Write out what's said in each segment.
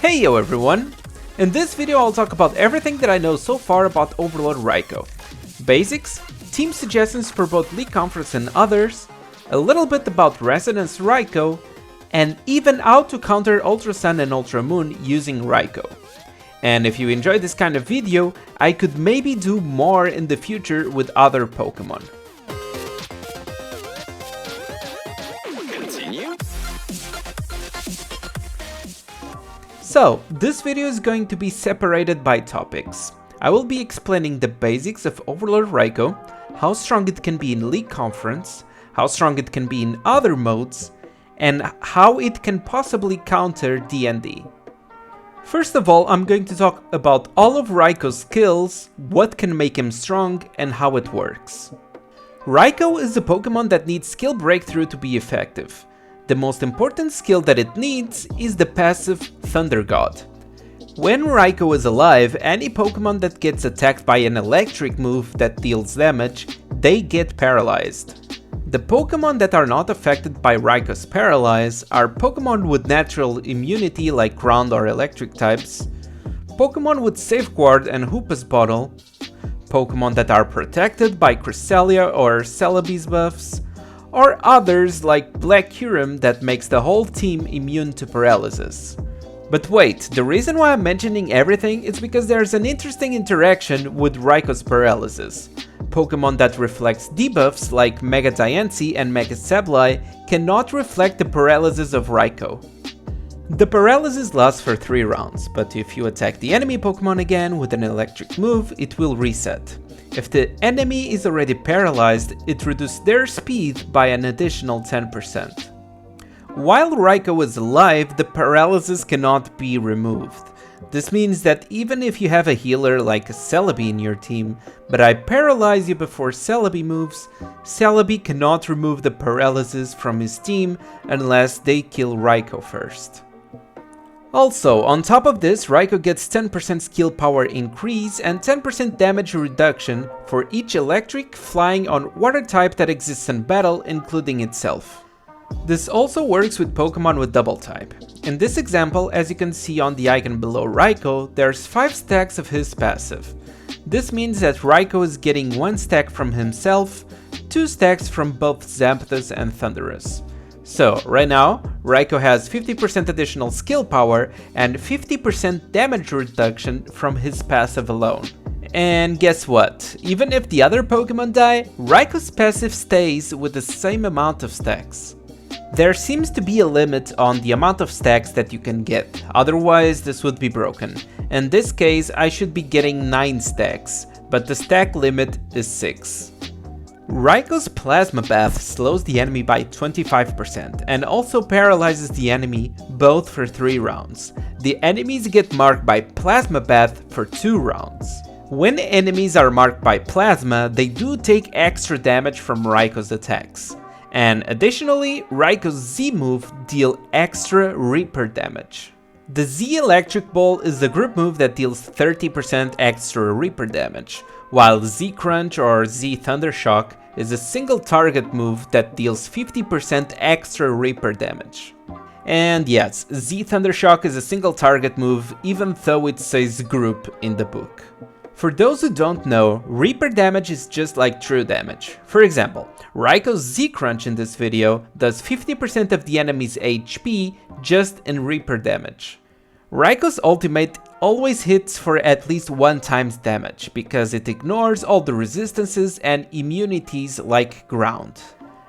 Hey yo everyone! In this video I'll talk about everything that I know so far about Overlord Raikou. Basics, team suggestions for both League Conference and others, a little bit about Resonance Raikou, and even how to counter Ultra Sun and Ultra Moon using Raikou. And if you enjoy this kind of video, I could maybe do more in the future with other Pokemon. Continue. So, this video is going to be separated by topics. I will be explaining the basics of Overlord Raikou, how strong it can be in League Conference, how strong it can be in other modes, and how it can possibly counter DnD. First of all, I'm going to talk about all of Raikou's skills, what can make him strong, and how it works. Raikou is a Pokemon that needs skill breakthrough to be effective. The most important skill that it needs is the passive Thunder God. When Raikou is alive, any Pokemon that gets attacked by an electric move that deals damage, they get paralyzed. The Pokemon that are not affected by Raikou's paralyze are Pokemon with natural immunity like ground or electric types, Pokemon with Safeguard and Hoopa's Bottle, Pokemon that are protected by Cresselia or Celebi's buffs, or others like Black Kyurem that makes the whole team immune to paralysis. But wait, the reason why I'm mentioning everything is because there's an interesting interaction with Raikou's paralysis. Pokemon that reflects debuffs like Mega Diancie and Mega Sableye cannot reflect the paralysis of Raikou. The paralysis lasts for 3 rounds, but if you attack the enemy Pokemon again with an electric move, it will reset. If the enemy is already paralyzed, it reduces their speed by an additional 10%. While Raikou is alive, the paralysis cannot be removed. This means that even if you have a healer like a Celebi in your team, but I paralyze you before Celebi moves, Celebi cannot remove the paralysis from his team unless they kill Raikou first. Also, on top of this, Raikou gets 10% skill power increase and 10% damage reduction for each electric, flying, or water type that exists in battle, including itself. This also works with Pokemon with double type. In this example, as you can see on the icon below Raikou, there's 5 stacks of his passive. This means that Raikou is getting 1 stack from himself, 2 stacks from both Zapdos and Thundurus. So, right now, Raikou has 50% additional skill power and 50% damage reduction from his passive alone. And guess what? Even if the other Pokemon die, Raikou's passive stays with the same amount of stacks. There seems to be a limit on the amount of stacks that you can get, otherwise this would be broken. In this case, I should be getting 9 stacks, but the stack limit is 6. Raikou's Plasma Bath slows the enemy by 25% and also paralyzes the enemy both for 3 rounds. The enemies get marked by Plasma Bath for 2 rounds. When enemies are marked by Plasma, they do take extra damage from Raikou's attacks. And additionally, Raikou's Z move deals extra Reaper damage. The Z Electric Ball is the group move that deals 30% extra Reaper damage, while Z Crunch or Z Thunder Shock is a single target move that deals 50% extra Reaper damage. And yes, Z Thunder Shock is a single target move even though it says group in the book. For those who don't know, Reaper damage is just like true damage. For example, Raikou's Z Crunch in this video does 50% of the enemy's HP just in Reaper damage. Raikou's ultimate always hits for at least 1 times damage, because it ignores all the resistances and immunities like ground.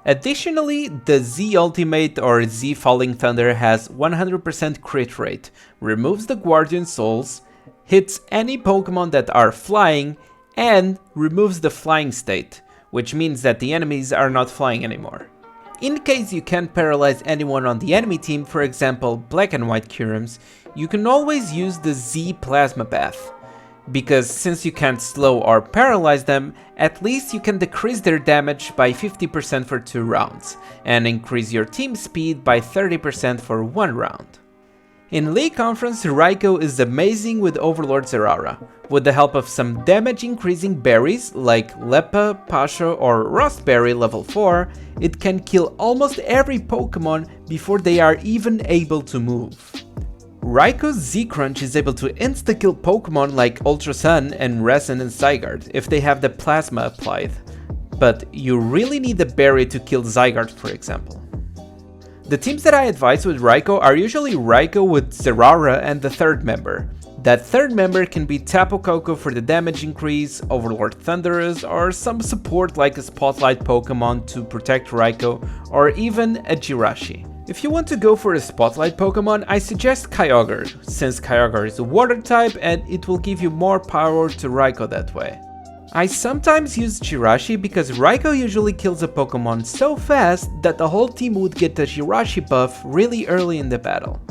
Additionally, the Z Ultimate or Z Falling Thunder has 100% crit rate, removes the Guardian Souls, hits any Pokemon that are flying, and removes the flying state, which means that the enemies are not flying anymore. In case you can't paralyze anyone on the enemy team, for example Black and White Kyurems, you can always use the Z Plasma Bath, because since you can't slow or paralyze them, at least you can decrease their damage by 50% for 2 rounds, and increase your team speed by 30% for 1 round. In League Conference, Raikou is amazing with Overlord Zeraora. With the help of some damage increasing berries like Lepa, Pasho or Rustberry level 4, it can kill almost every Pokemon before they are even able to move. Raikou's Z-Crunch is able to insta-kill Pokemon like Ultra Sun and Resonance Zygarde if they have the Plasma applied, but you really need a Berry to kill Zygarde, for example. The teams that I advise with Raikou are usually Raikou with Zeraora and the third member. That third member can be Tapu Koko for the damage increase, Overlord Thundurus, or some support like a Spotlight Pokemon to protect Raikou, or even a Jirachi. If you want to go for a Spotlight Pokemon, I suggest Kyogre, since Kyogre is a Water type and it will give you more power to Raikou that way. I sometimes use Jirachi because Raikou usually kills a Pokemon so fast that the whole team would get the Jirachi buff really early in the battle.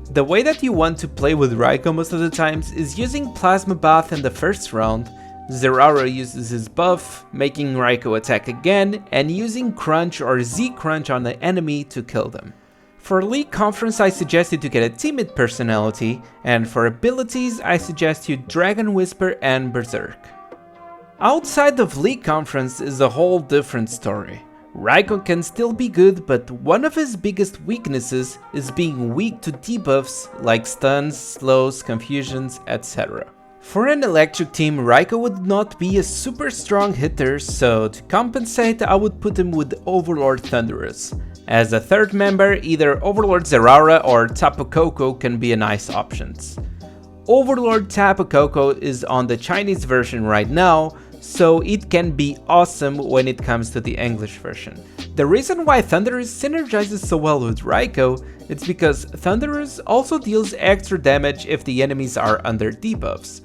The way that you want to play with Raikou most of the times is using Plasma Bath in the first round, Zeraora uses his buff, making Raikou attack again, and using Crunch or Z-Crunch on the enemy to kill them. For League Conference I suggest you to get a timid personality, and for abilities I suggest you Dragon Whisper and Berserk. Outside of League Conference is a whole different story. Raikou can still be good, but one of his biggest weaknesses is being weak to debuffs like stuns, slows, confusions, etc. For an electric team, Raikou would not be a super strong hitter, so to compensate I would put him with Overlord Thundurus. As a third member, either Overlord Zeraora or Tapu Koko can be a nice options. Overlord Tapu Koko is on the Chinese version right now, so it can be awesome when it comes to the English version. The reason why Thundurus synergizes so well with Raikou is because Thundurus also deals extra damage if the enemies are under debuffs.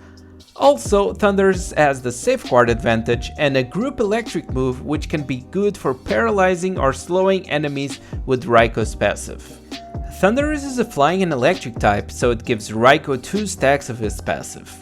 Also, Thundurus has the safeguard advantage and a group electric move which can be good for paralyzing or slowing enemies with Raikou's passive. Thundurus is a flying and electric type, so it gives Raikou 2 stacks of his passive.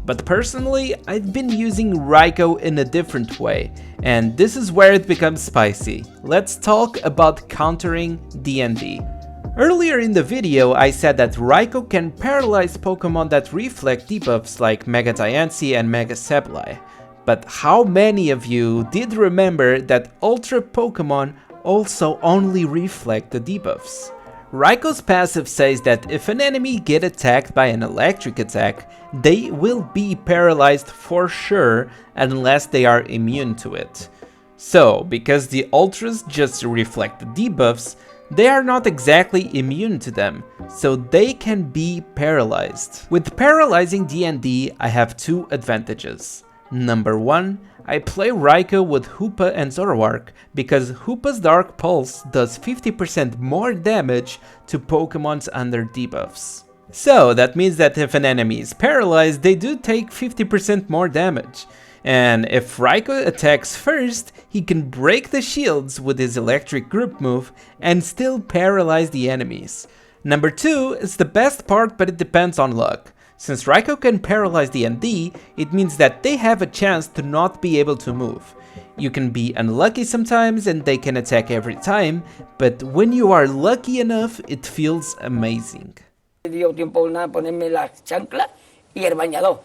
But personally, I've been using Raikou in a different way, and this is where it becomes spicy. Let's talk about countering DnD. Earlier in the video, I said that Raikou can paralyze Pokemon that reflect debuffs like Mega Diancie and Mega Sableye. But how many of you did remember that Ultra Pokemon also only reflect the debuffs? Raikou's passive says that if an enemy get attacked by an electric attack, they will be paralyzed for sure unless they are immune to it. So, because the Ultras just reflect the debuffs, they are not exactly immune to them, so they can be paralyzed. With paralyzing DnD, I have 2 advantages. Number 1, I play Raikou with Hoopa and Zoroark because Hoopa's Dark Pulse does 50% more damage to Pokemons under debuffs. So that means that if an enemy is paralyzed, they do take 50% more damage. And if Raikou attacks first, he can break the shields with his electric group move and still paralyze the enemies. Number 2 is the best part, but it depends on luck. Since Raikou can paralyze DnD, it means that they have a chance to not be able to move. You can be unlucky sometimes and they can attack every time, but when you are lucky enough, it feels amazing. Dio tiempo na ponerme la chancla y el bañador.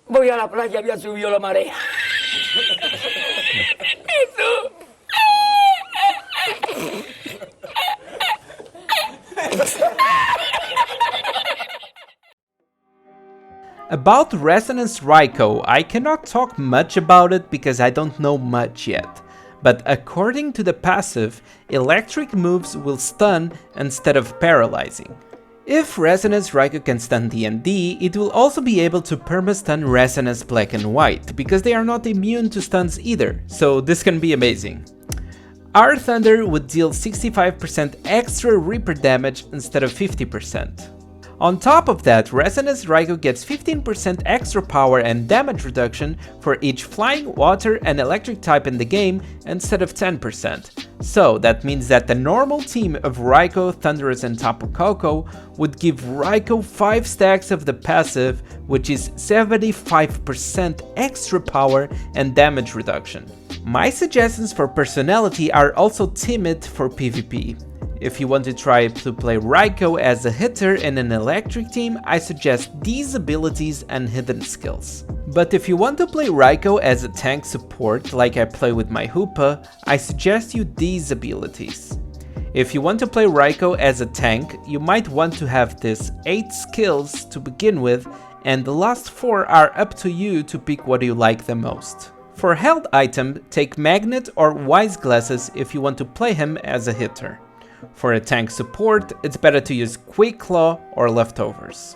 Voy a la playa, había subido la marea. Eso. About Resonance Raikou, I cannot talk much about it because I don't know much yet. But according to the passive, electric moves will stun instead of paralyzing. If Resonance Raikou can stun DnD, it will also be able to perma-stun Resonance Black and White, because they are not immune to stuns either, so this can be amazing. Our Thunder would deal 65% extra Reaper damage instead of 50%. On top of that, Resonance Raikou gets 15% extra power and damage reduction for each flying, water and electric type in the game instead of 10%. So that means that the normal team of Raikou, Thundurus and Tapu Koko would give Raikou 5 stacks of the passive, which is 75% extra power and damage reduction. My suggestions for personality are also timid for PvP. If you want to try to play Raikou as a hitter in an electric team, I suggest these abilities and hidden skills. But if you want to play Raikou as a tank support, like I play with my Hoopa, I suggest you these abilities. If you want to play Raikou as a tank, you might want to have these 8 skills to begin with, and the last 4 are up to you to pick what you like the most. For health item, take Magnet or Wise Glasses if you want to play him as a hitter. For a tank support, it's better to use Quick Claw or Leftovers.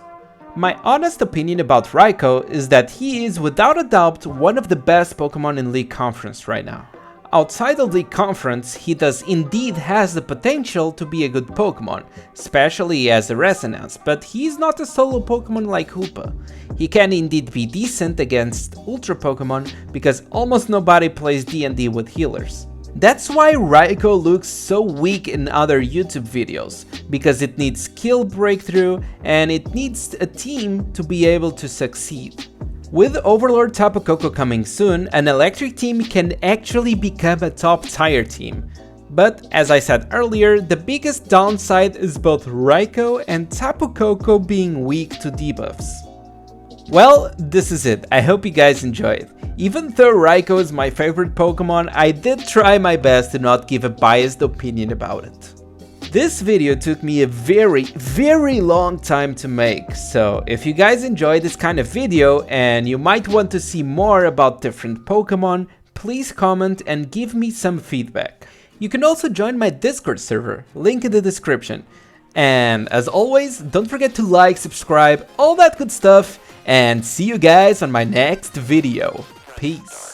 My honest opinion about Raikou is that he is without a doubt one of the best Pokemon in League Conference right now. Outside of League Conference, he does indeed has the potential to be a good Pokemon, especially as a Resonance, but he's not a solo Pokemon like Hoopa. He can indeed be decent against Ultra Pokemon because almost nobody plays DnD with healers. That's why Raikou looks so weak in other YouTube videos, because it needs skill breakthrough and it needs a team to be able to succeed. With Overlord Tapu Koko coming soon, an electric team can actually become a top tier team. But as I said earlier, the biggest downside is both Raikou and Tapu Koko being weak to debuffs. Well, this is it. I hope you guys enjoyed. Even though Raikou is my favorite Pokemon, I did try my best to not give a biased opinion about it. This video took me a very long time to make, so if you guys enjoy this kind of video and you might want to see more about different Pokemon, please comment and give me some feedback. You can also join my Discord server, link in the description. And as always, don't forget to like, subscribe, all that good stuff, and see you guys on my next video. Peace.